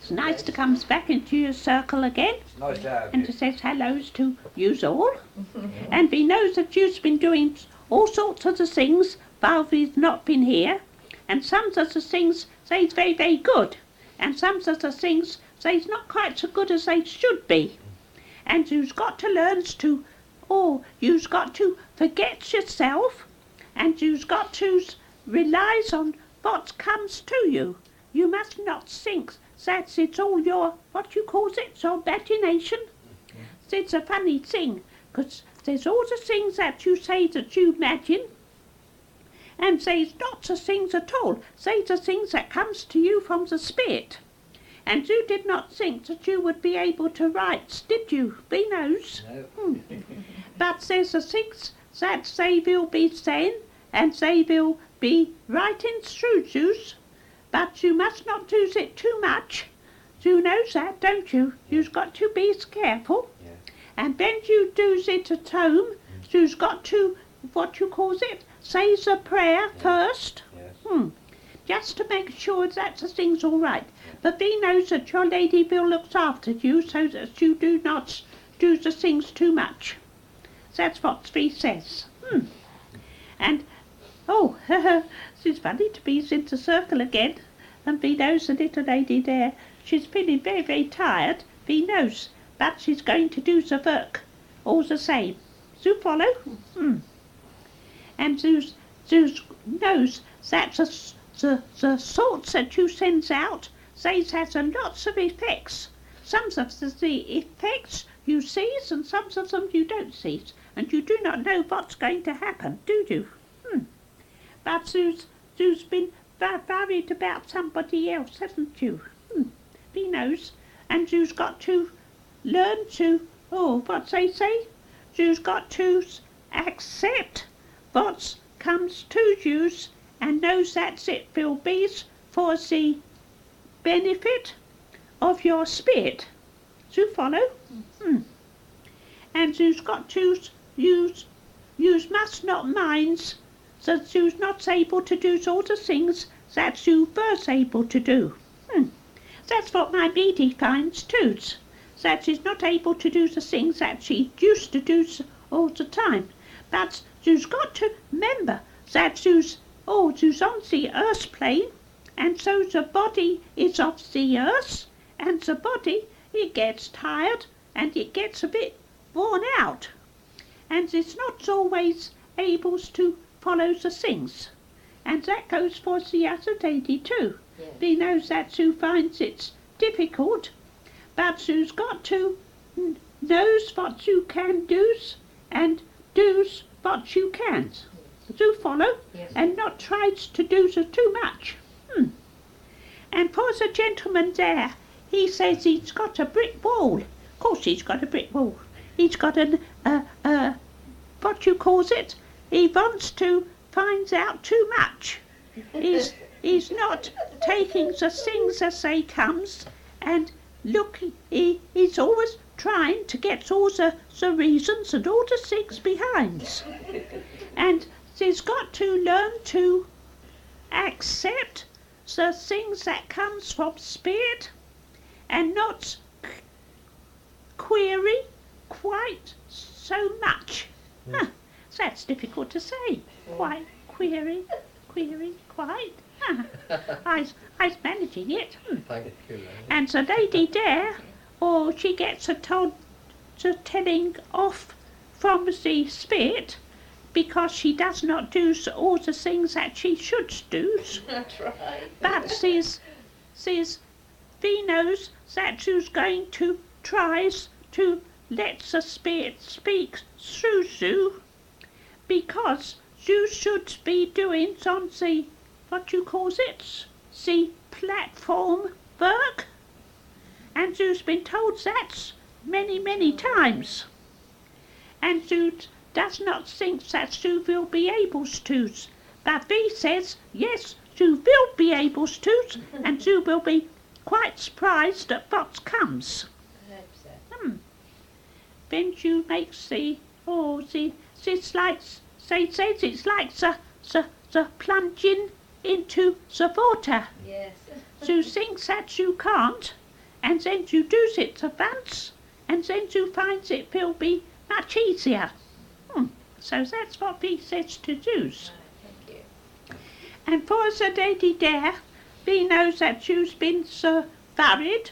It's nice to come back into your circle again. It's nice to have And you. to say hellos to yous all. And we knows that you've been doing all sorts of the things while we've not been here. And some of the things say's very, very good. And some of the things say's not quite so good as they should be. And you've got to learn to, you've got to forget yourself. And you've got to rely on what comes to you. You must not think that it's all your, what you call it, your imagination. It's a funny thing, because there's all the things that you say that you imagine, and there's not the things at all. Say the things that comes to you from the spirit. And you did not think that you would be able to write, did you? Who knows? No. But there's the things that they will be saying, and they will be writing through you, but you must not do it too much. You know that, don't you? You've got to be careful. Yeah. And when you do it at home, you've got to, what you call it, say the prayer first. Yes. Just to make sure that the thing's all right. But we knows that your Lady Bill looks after you so that you do not do the things too much. That's what we says. And, it's funny to be in the circle again. And we knows the little lady there, she's feeling very, very tired. We knows, but she's going to do the work all the same. You follow? And Zeus knows that the sorts that you sends out, they has a lots of effects. Some of the effects you sees and some of them you don't see. And you do not know what's going to happen, do you? But Zeus been worried about somebody else, hasn't you? He knows. And you've got to learn to, what they say? You've got to accept what comes to you and knows that it will be for the benefit of your spirit. Do you follow? And you've got to use, you must not mind that you're not able to do all the things that you were able to do. That's what my lady finds too, that she's not able to do the things that she used to do all the time. But you've got to remember that you's on the earth plane, and so the body is of the earth, and the body, it gets tired, and it gets a bit worn out. And it's not always able to follow the things. And that goes for the other lady too. Yes. He knows that Sue finds it difficult, but Sue's got to knows what you can do and does what you can. Do follow? Yes. And not tries to do so too much. And for the gentleman there, he says he's got a brick wall. Of course he's got a brick wall. He's got what you calls it? He wants to find out too much. He's not taking the things as they comes, and look, he's always trying to get all the reasons and all the things behind. And he's got to learn to accept the things that comes from spirit and not query quite so much. That's difficult to say. Quite query, quite. I's managing it. Thank you. And the lady there, she gets a telling off from the spirit because she does not do all the things that she should do. That's right. But says he knows that she's going to try to let the spirit speak through you, because you should be doing on the, what you calls it, the platform work. And you've been told that many times. And you does not think that you will be able to. But he says, yes, you will be able to, and you will be quite surprised at what comes. I hope so. When you make it's like, they say it's like the plunging into the water. Yes. You think that you can't, and then you do it once, and then you find it will be much easier. So that's what we says to do. Thank you. And for the lady there, we know that you've been so worried,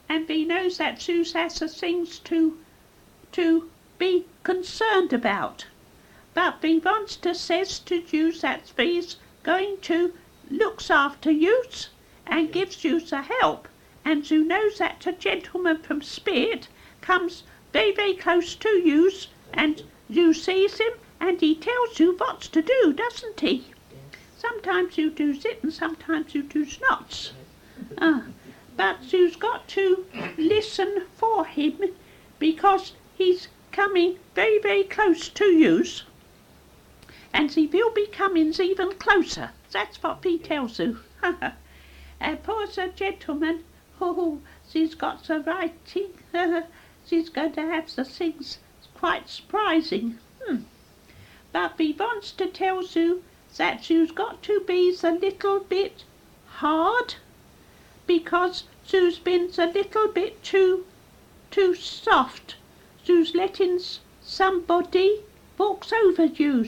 and we know that you has the things to be concerned about. But we want to says to you that we's going to looks after you and gives you the help. And you know that the gentleman from Spirit comes very, very close to you, and you sees him and he tells you what to do, doesn't he? Yes. Sometimes you do it and sometimes you do not. But you've got to listen for him, because he's coming very, very close to you, and he will be coming even closer. That's what he tells you. And poor the gentleman, she's got the writing. She's going to have the things quite surprising. But we wants to tell you that you've got to be a little bit hard, because you've been a little bit too soft. You've letting somebody walks over you,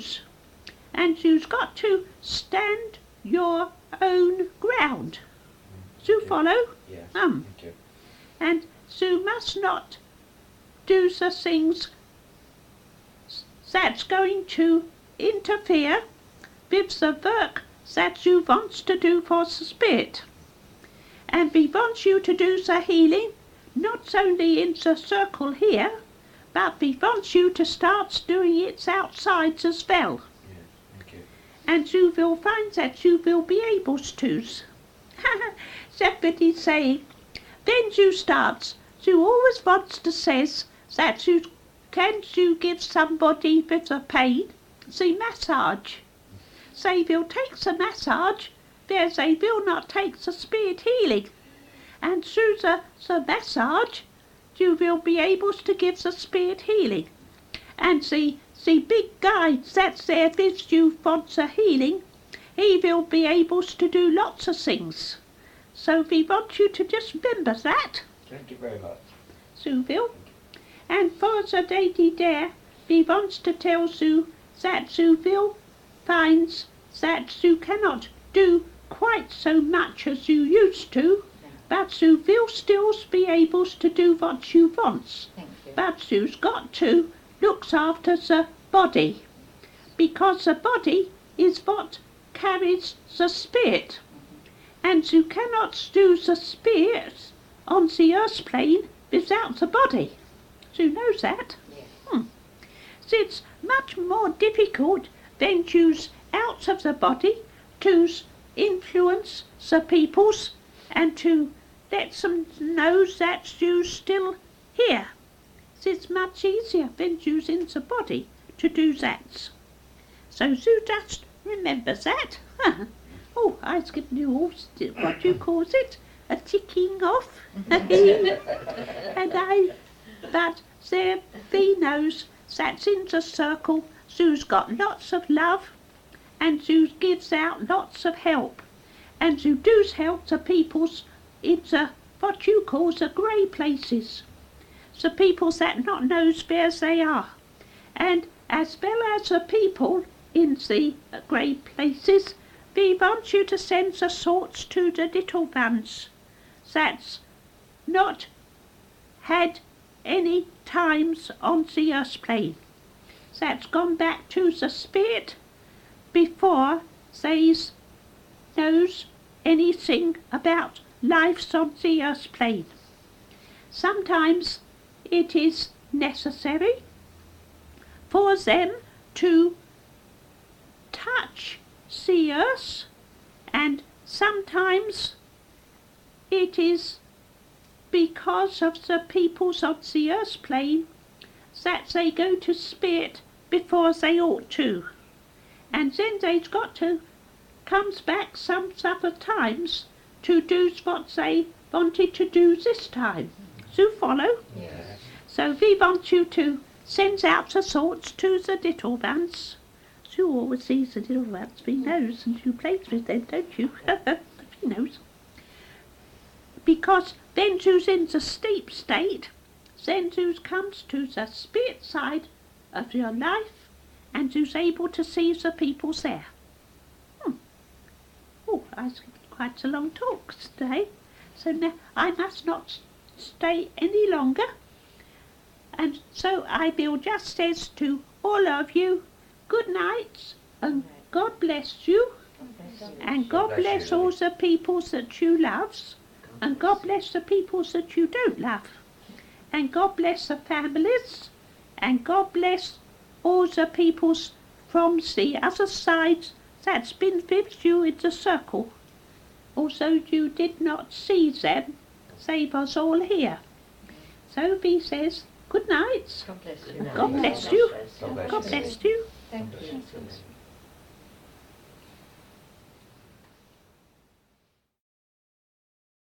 and you've got to stand your own ground. You follow? Yes. Okay. And you must not do the things that's going to interfere with the work that you want to do for the Spirit. And we want you to do the healing, not only in the circle here, but we want you to start doing it outside as well. Yeah. Okay. And you will find that you will be able to. Somebody's saying, when you start, you always want to say that you give somebody with a pain the massage. They will take the massage, where they will not take the Spirit healing. And through the massage, you will be able to give the Spirit healing. And the big guy that's there with you for the healing, he will be able to do lots of things. So we want you to just remember that. Thank you very much. You will. And for the lady there, we want to tell you that you will find that you cannot do quite so much as you used to, but you will still be able to do what you want. Thank you. But you've got to look after the body, because the body is what carries the Spirit. And you cannot do the Spirit on the earth plane without the body. You know that? Yes. It's much more difficult when you's out of the body to influence the peoples and to let them know that you're still here. It's much easier when you're in the body to do that. So you just remember that. Oh, I've given you all, what you call it, a ticking off. But there we knows that's in the circle, you's got lots of love, and you gives out lots of help, and you does help the peoples in the, what you call the grey places, the peoples that not knows where they are, and as well as the people in the grey places, we want you to send the sorts to the little ones that's not had any times on the earth plane, that's gone back to the Spirit before they knows anything about lives on the earth plane. Sometimes it is necessary for them to touch the earth, and sometimes it is because of the peoples of the earth plane that they go to Spirit before they ought to, and then they've got to comes back some other times to do what they wanted to do this time. You follow? Yes. So we want you to send out the thoughts to the little ones. You always see the little ones, we knows, and you play with them, don't you? We knows. Because then who's in the steep state, then who comes to the spirit side of your life and who's able to see the people there. Oh, that's quite a long talk today, so now I must not stay any longer. And so I will just say to all of you, good night, and God bless you, and God bless all the people that you love, and God bless the people that you don't love, and God bless the families, and God bless all the peoples from the other side that's been with you in the circle. Also you did not see them, they was all here. So he says, good night. God bless you. God bless you. God bless God you. bless you. Thank you.